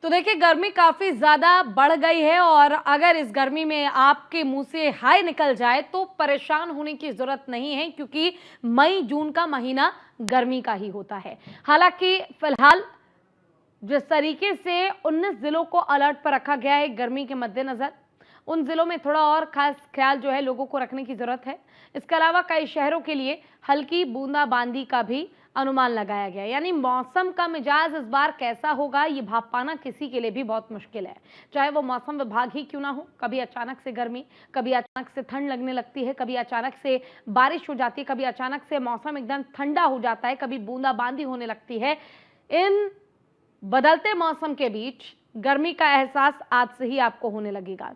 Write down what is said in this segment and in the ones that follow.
तो देखिए गर्मी काफी ज्यादा बढ़ गई है और अगर इस गर्मी में आपके मुंह से हाय निकल जाए तो परेशान होने की जरूरत नहीं है, क्योंकि मई जून का महीना गर्मी का ही होता है। हालांकि फिलहाल जिस तरीके से 19 जिलों को अलर्ट पर रखा गया है गर्मी के मद्देनजर, उन जिलों में थोड़ा और खास ख्याल जो है लोगों को रखने की जरूरत है। इसके अलावा कई शहरों के लिए हल्की बूंदाबांदी का भी अनुमान लगाया गया है। यानी मौसम का मिजाज इस बार कैसा होगा ये भाप पाना किसी के लिए भी बहुत मुश्किल है, चाहे वो मौसम विभाग ही क्यों ना हो। कभी अचानक से गर्मी, कभी अचानक से ठंड लगने लगती है, कभी अचानक से बारिश हो जाती है, कभी अचानक से मौसम एकदम ठंडा हो जाता है, कभी बूंदाबांदी होने लगती है। इन बदलते मौसम के बीच गर्मी का एहसास आज से ही आपको होने लगेगा।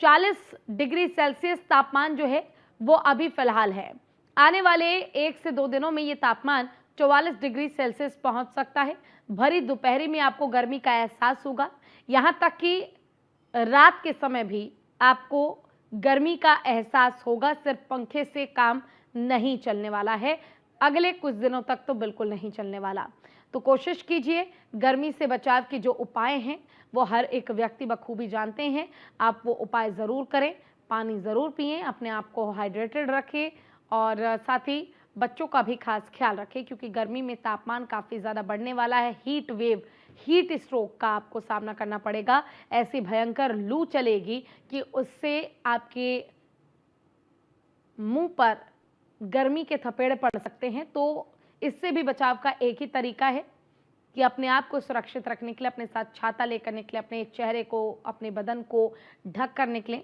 40 डिग्री सेल्सियस तापमान जो है वो अभी फिलहाल है। आने वाले 1 से 2 दिनों में ये तापमान 44 डिग्री सेल्सियस पहुंच सकता है। भरी दोपहरी में आपको गर्मी का एहसास होगा, यहां तक कि रात के समय भी आपको गर्मी का एहसास होगा। सिर्फ पंखे से काम नहीं चलने वाला है, अगले कुछ दिनों तक तो बिल्कुल नहीं चलने वाला। तो कोशिश कीजिए, गर्मी से बचाव के जो उपाय हैं वो हर एक व्यक्ति बखूबी जानते हैं, आप वो उपाय ज़रूर करें। पानी ज़रूर पिएं, अपने आप को हाइड्रेटेड रखें और साथ ही बच्चों का भी खास ख्याल रखें, क्योंकि गर्मी में तापमान काफ़ी ज़्यादा बढ़ने वाला है। हीट वेव, हीट स्ट्रोक का आपको सामना करना पड़ेगा। ऐसी भयंकर लू चलेगी कि उससे आपके मुंह पर गर्मी के थपेड़े पड़ सकते हैं। तो इससे भी बचाव का एक ही तरीका है कि अपने आप को सुरक्षित रखने के लिए अपने साथ छाता लेकर निकले, अपने चेहरे को, अपने बदन को ढक कर निकलें।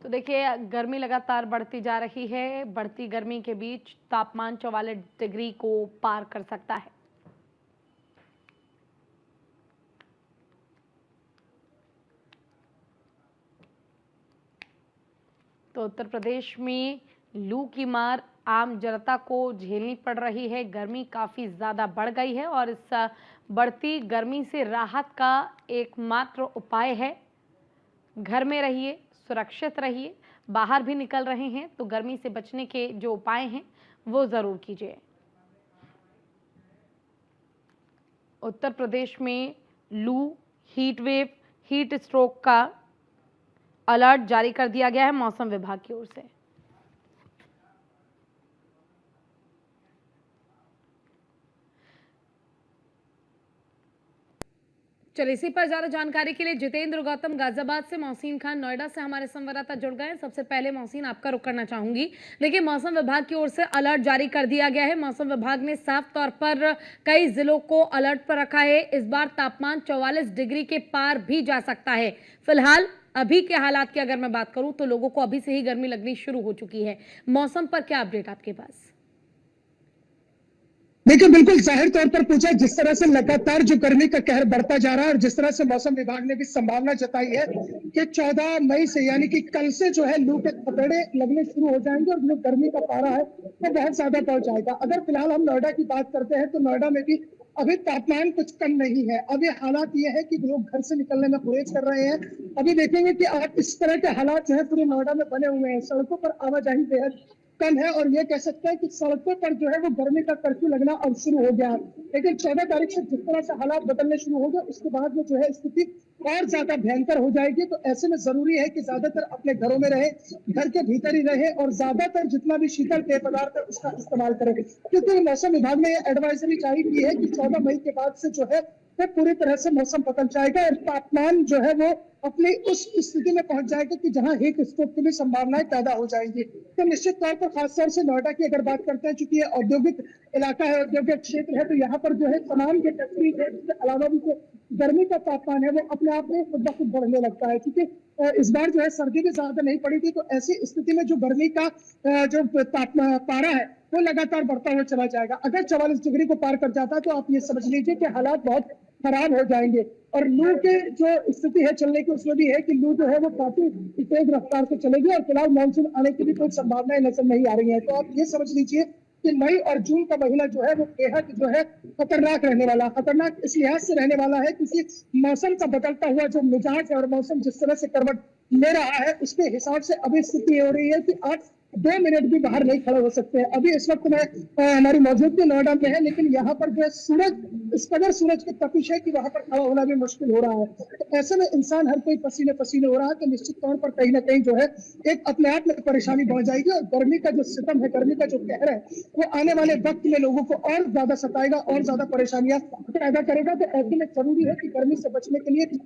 तो देखिए गर्मी लगातार बढ़ती जा रही है। बढ़ती गर्मी के बीच तापमान 44 डिग्री को पार कर सकता है। तो उत्तर प्रदेश में लू की मार आम जनता को झेलनी पड़ रही है। गर्मी काफी ज्यादा बढ़ गई है और इस बढ़ती गर्मी से राहत का एकमात्र उपाय है घर में रहिए, सुरक्षित रहिए। बाहर भी निकल रहे हैं तो गर्मी से बचने के जो उपाय हैं वो जरूर कीजिए। उत्तर प्रदेश में लू, हीट वेव, हीट स्ट्रोक का अलर्ट जारी कर दिया गया है मौसम विभाग की ओर से। चलिए इसी पर ज्यादा जानकारी के लिए जितेंद्र गौतम गाजियाबाद से, मोहसिन खान नोएडा से हमारे संवाददाता जुड़ गए हैं। सबसे पहले मोहसिन आपका रुख करना चाहूंगी। देखिए मौसम विभाग की ओर से अलर्ट जारी कर दिया गया है। मौसम विभाग ने साफ तौर पर कई जिलों को अलर्ट पर रखा है। इस बार तापमान 44 डिग्री के पार भी जा सकता है। फिलहाल अभी के हालात की अगर मैं बात करूं तो लोगों को अभी से ही गर्मी लगनी शुरू हो चुकी है। मौसम पर क्या अपडेट आपके पास? देखिए बिल्कुल जाहिर तौर पर पूछा, जिस तरह से लगातार जो गर्मी का कहर बढ़ता जा रहा है और जिस तरह से मौसम विभाग ने भी संभावना जताई है कि 14 मई से यानी कि कल से जो है लू के थपेड़े लगने शुरू हो जाएंगे और जो गर्मी का पारा है वो बहुत ज्यादा बढ़ जाएगा। अगर फिलहाल हम नोएडा की बात करते हैं तो नोएडा में भी अभी तापमान कुछ कम नहीं है। अभी हालात ये है कि लोग घर से निकलने में गुरेज कर रहे हैं। अभी देखेंगे कि आज इस तरह के हालात जो है पूरे नोएडा में बने हुए हैं। सड़कों पर आवाजाही बेहद कम है और ये कह सकते हैं कि सड़कों पर जो है वो गर्मी का कर्फ्यू लगना अब शुरू हो गया है। लेकिन 14 तारीख से जिस तरह से हालात बदलने शुरू हो गए उसके बाद में जो है स्थिति और ज्यादा भयंकर हो जाएगी। तो ऐसे में जरूरी है कि ज्यादातर अपने घरों में रहे, घर के भीतर ही रहे और ज्यादातर जितना भी शीतल पेय पदार्थ है उसका इस्तेमाल करें, क्योंकि मौसम विभाग ने यह एडवाइजरी जारी की है कि 14 मई के बाद से जो है वो पूरी तरह से मौसम बदल जाएगा और तापमान जो है वो अपनी उस स्थिति में पहुंच जाएगा कि जहां हीट स्ट्रोक की भी संभावनाएं पैदा हो जाएंगी। तो निश्चित तौर पर खासतौर से नोएडा की अगर बात करते हैं, चूंकि ये औद्योगिक इलाका है, औद्योगिक क्षेत्र है, तो यहाँ पर जो है तमाम जो फैक्ट्री है इसके अलावा भी जो गर्मी का तापमान है वो अपने आप में खुद ब खुद बढ़ने लगता है। क्योंकि इस बार जो है सर्दी भी ज्यादा नहीं पड़ी थी, तो ऐसी स्थिति में जो गर्मी का जो तापमान पारा है वो लगातार बढ़ता हुआ चला जाएगा। अगर 44 डिग्री को पार कर जाता है तो आप ये समझ लीजिए कि हालात बहुत खराब हो जाएंगे। और लू के जो स्थिति है चलने की, उसमें भी है कि लू जो है वो काफी तेज रफ्तार से चलेगी और फिलहाल मानसून आने की भी कोई संभावनाएं नजर नहीं आ रही है। तो आप ये समझ लीजिए कि मई और जून का महीना जो है वो बेहद जो है खतरनाक रहने वाला। खतरनाक इस लिहाज से रहने वाला है क्योंकि मौसम का बदलता हुआ जो मिजाज है और मौसम जिस तरह से करवट ले रहा है उसके हिसाब से अभी स्थिति हो रही है कि आप 2 मिनट भी बाहर नहीं खड़े हो सकते हैं। अभी इस वक्त मैं हमारी मौजूदगी नोएडा में है, लेकिन यहाँ पर जो है सूरज, इस कदर सूरज की तपिश है कि वहां पर खड़ा होना भी मुश्किल हो रहा है। तो ऐसे में इंसान हर कोई पसीने पसीने हो रहा है, तो निश्चित तौर पर कहीं ना कहीं जो है एक अपने आप में परेशानी बढ़ जाएगी और गर्मी का जो सितम है, गर्मी का जो कहर है, वो आने वाले वक्त में लोगों को और ज्यादा सताएगा और ज्यादा परेशानियां पैदा करेगा। तो ऐसे में जरूरी है कि गर्मी से बचने के लिए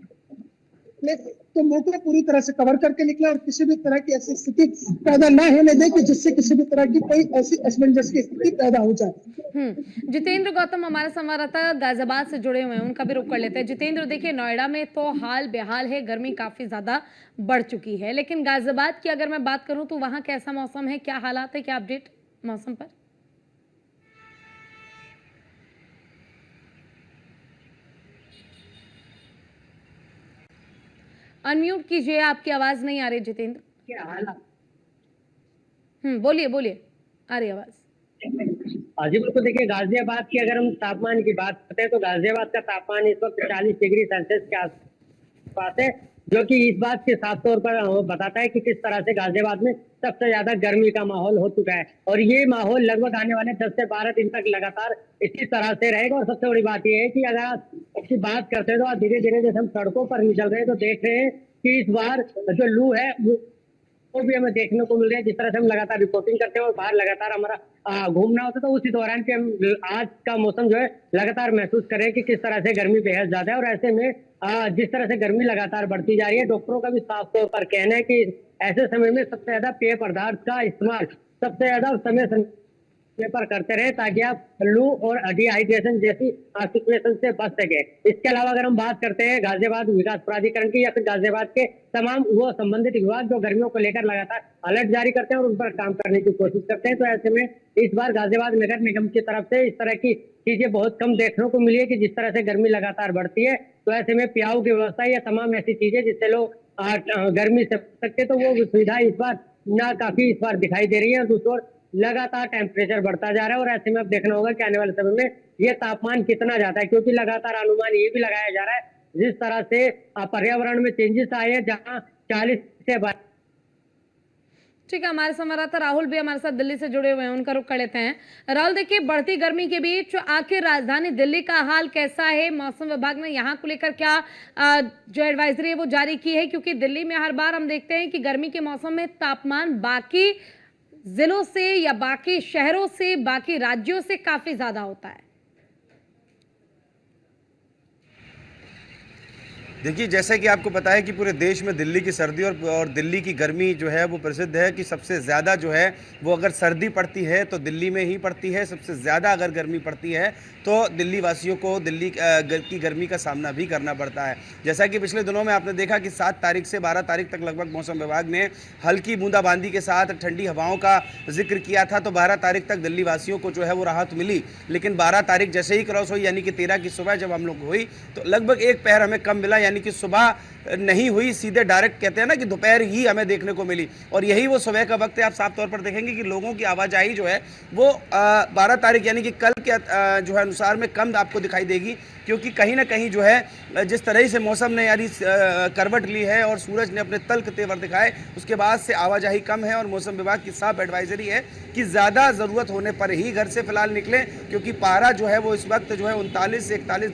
तो मुंह को पूरी तरह से कवर करके निकले और किसी भी तरह की ऐसी स्थिति पैदा ना होने दे कि जिससे किसी भी तरह की कोई ऐसी असमंजस की स्थिति पैदा हो जाए। जितेंद्र गौतम हमारे संवाददाता गाजियाबाद से जुड़े हुए हैं, उनका भी रुख कर लेते हैं। जितेंद्र, देखिए नोएडा में तो हाल बेहाल है, गर्मी काफी ज्यादा बढ़ चुकी है, लेकिन गाजियाबाद की अगर मैं बात करूं तो वहां कैसा मौसम है, क्या हालात है, क्या अपडेट मौसम पर? अनम्यूट कीजिए, आपकी आवाज नहीं आ रही जितेंद्र। क्या हालात? बोलिए बोलिए, आ रही आवाज। हाँ जी बिल्कुल। देखिए गाजियाबाद की अगर हम तापमान की बात करते हैं तो गाजियाबाद का तापमान इस वक्त 40 डिग्री सेल्सियस के आसपास है, जो कि इस बात के साफ तौर पर बताता है कि किस तरह से गाजियाबाद में सबसे ज्यादा गर्मी का माहौल हो चुका है। और ये माहौल लगभग आने वाले 10 से 12 दिन तक लगातार इसी तरह से रहेगा। और सबसे बड़ी बात यह है कि अगर आप इसकी बात करते हैं तो आप धीरे धीरे जैसे हम सड़कों पर निकल रहे हैं तो देख रहे हैं कि इस बार जो लू है वो भी हमें देखने को मिल रही है। जिस तरह से हम लगातार रिपोर्टिंग करते हैं और बाहर लगातार हमारा घूमना होता है, तो उसी दौरान के हम आज का मौसम जो है लगातार महसूस कर रहे हैं कि किस तरह से गर्मी बेहद ज्यादा है। और ऐसे में जिस तरह से गर्मी लगातार बढ़ती जा रही है, डॉक्टरों का भी साफ तौर पर कहना है कि ऐसे समय में सबसे ज्यादा पेय पदार्थ का इस्तेमाल सबसे ज्यादा समय पर करते रहे ताकि आप लू और डिहाइड्रेशन जैसी सिचुएशन से बच सके। इसके अलावा अगर हम बात करते हैं गाजियाबाद विकास प्राधिकरण की या फिर गाजियाबाद के तमाम वो संबंधित विभाग जो गर्मियों को लेकर लगातार अलर्ट जारी करते हैं और उन पर काम करने की कोशिश करते हैं, तो ऐसे में इस बार गाजियाबाद नगर निगम की तरफ से इस तरह की चीजें बहुत कम देखने को मिली है कि जिस तरह से गर्मी लगातार बढ़ती है तो ऐसे में पियाऊ की व्यवस्था या तमाम ऐसी चीजें जिससे लोग गर्मी से बच सकते, तो वो सुविधा इस बार ना काफी इस बार दिखाई दे रही है। दूसरी ओर लगातार टेम्परेचर बढ़ता जा रहा है और ऐसे में अब देखना होगा कि आने वाले समय में ये तापमान कितना जाता है, क्योंकि लगातार अनुमान ये भी लगाया जा रहा है जिस तरह से पर्यावरण में चेंजेस आए हैं, जहां 40 से 22। ठीक है, हमारे संवाददाता राहुल भी हमारे साथ दिल्ली से जुड़े हुए हैं, उनका रुख कर लेते हैं। राहुल, देखिए बढ़ती गर्मी के बीच आखिर राजधानी दिल्ली का हाल कैसा है? मौसम विभाग ने यहाँ को लेकर क्या जो एडवाइजरी है वो जारी की है? क्योंकि दिल्ली में हर बार हम देखते हैं कि गर्मी के मौसम में तापमान बाकी जिलों से या बाकी शहरों से, बाकी राज्यों से काफी ज्यादा होता है। देखिए, जैसा कि आपको पता है कि पूरे देश में दिल्ली की सर्दी और दिल्ली की गर्मी जो है वो प्रसिद्ध है कि सबसे ज़्यादा जो है वो अगर सर्दी पड़ती है तो दिल्ली में ही पड़ती है, सबसे ज़्यादा अगर गर्मी पड़ती है तो दिल्ली वासियों को दिल्ली की गर्मी का सामना भी करना पड़ता है। जैसा कि पिछले दिनों में आपने देखा कि 7 तारीख से 12 तारीख तक लगभग मौसम विभाग ने हल्की बूंदाबांदी के साथ ठंडी हवाओं का जिक्र किया था, तो 12 तारीख तक दिल्ली वासियों को जो है वो राहत मिली। लेकिन 12 तारीख जैसे ही क्रॉस हुई, यानी कि 13 की सुबह जब हम लोग हुई, तो लगभग एक पहर हमें कम मिला, यानी कि सुबह नहीं हुई, सीधे डायरेक्ट कहते हैं ना कि दोपहर ही हमें देखने को मिली। और यही वो सुबह का वक्त है। आप साफ तौर पर देखेंगे कि लोगों की आवाजाही जो है वो 12 तारीख यानी कि कल के जो है अनुसार में कम आपको दिखाई देगी, क्योंकि कहीं ना कहीं जो है जिस तरह से मौसम ने यानी करवट ली है और सूरज ने अपने तल्ख तेवर दिखाए, उसके बाद से आवाजाही कम है। और मौसम विभाग की साफ एडवाइजरी है कि ज़्यादा ज़रूरत होने पर ही घर से फिलहाल निकलें, क्योंकि पारा जो है वो इस वक्त जो है 39 से 41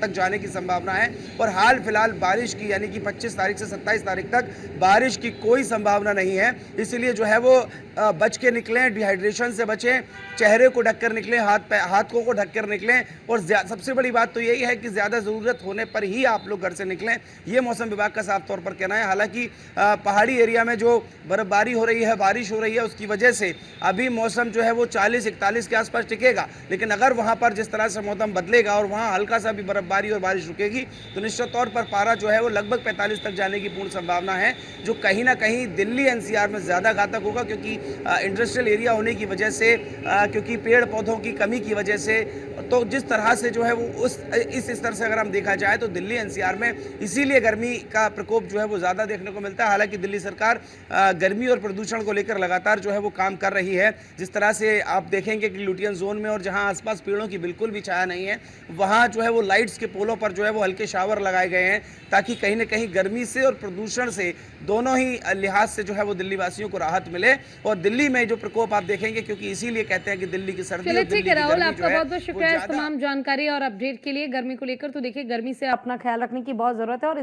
तक जाने की संभावना है। और हाल फिलहाल बारिश की यानी कि 25 तारीख से 27 तारीख तक बारिश की कोई संभावना नहीं है। इसलिए जो है वो बच के निकलें, डिहाइड्रेशन से बचें, चेहरे को ढककर निकलें, हाथों को ढककर निकलें। और सबसे बड़ी बात तो यही है कि ज़्यादा ज़रूरत होने पर ही आप लोग घर से निकलें, ये मौसम विभाग का साफ तौर पर कहना है। हालांकि पहाड़ी एरिया में जो बर्फबारी हो रही है, बारिश हो रही है, उसकी वजह से अभी मौसम जो है वो 40-41 के आसपास टिकेगा। लेकिन अगर वहाँ पर जिस तरह से मौसम बदलेगा और वहाँ हल्का सा भी बर्फबारी और बारिश रुकेगी तो निश्चित तौर तौर पर पारा जो है वो लगभग 45 तक जाने की पूर्ण संभावना है, जो कहीं ना कहीं दिल्ली एनसीआर में ज़्यादा घातक होगा, क्योंकि इंडस्ट्रियल एरिया होने की वजह से, क्योंकि पेड़ पौधों की कमी की वजह से, तो जिस तरह से जो है वो इस स्तर से अगर हम देखा जाए तो दिल्ली एनसीआर में इसीलिए गर्मी का प्रकोप जो है वो ज़्यादा देखने को मिलता है। हालांकि दिल्ली सरकार गर्मी और प्रदूषण को लेकर लगातार जो है वो काम कर रही है। जिस तरह से आप देखेंगे कि लुटियन जोन में और जहां आसपास पेड़ों की बिल्कुल भी छाया नहीं है, वहां जो है वो लाइट्स के पोलों पर जो है वो हल्के शावर लगाए गए हैं, ताकि कहीं ना कहीं गर्मी से और प्रदूषण से दोनों ही लिहाज से जो है वो दिल्ली वासियों को राहत मिले। और दिल्ली में जो प्रकोप आप देखेंगे, क्योंकि इसीलिए कहते हैं कि दिल्ली की सर्दी चलिए और दिल्ली ठीक है की राहुल, गर्मी आपका जो है बहुत बहुत वो शुक्रिया इस ज्यादा तमाम जानकारी और अपडेट के लिए गर्मी को लेकर। तो देखिए, गर्मी से अपना ख्याल रखने की बहुत जरूरत है और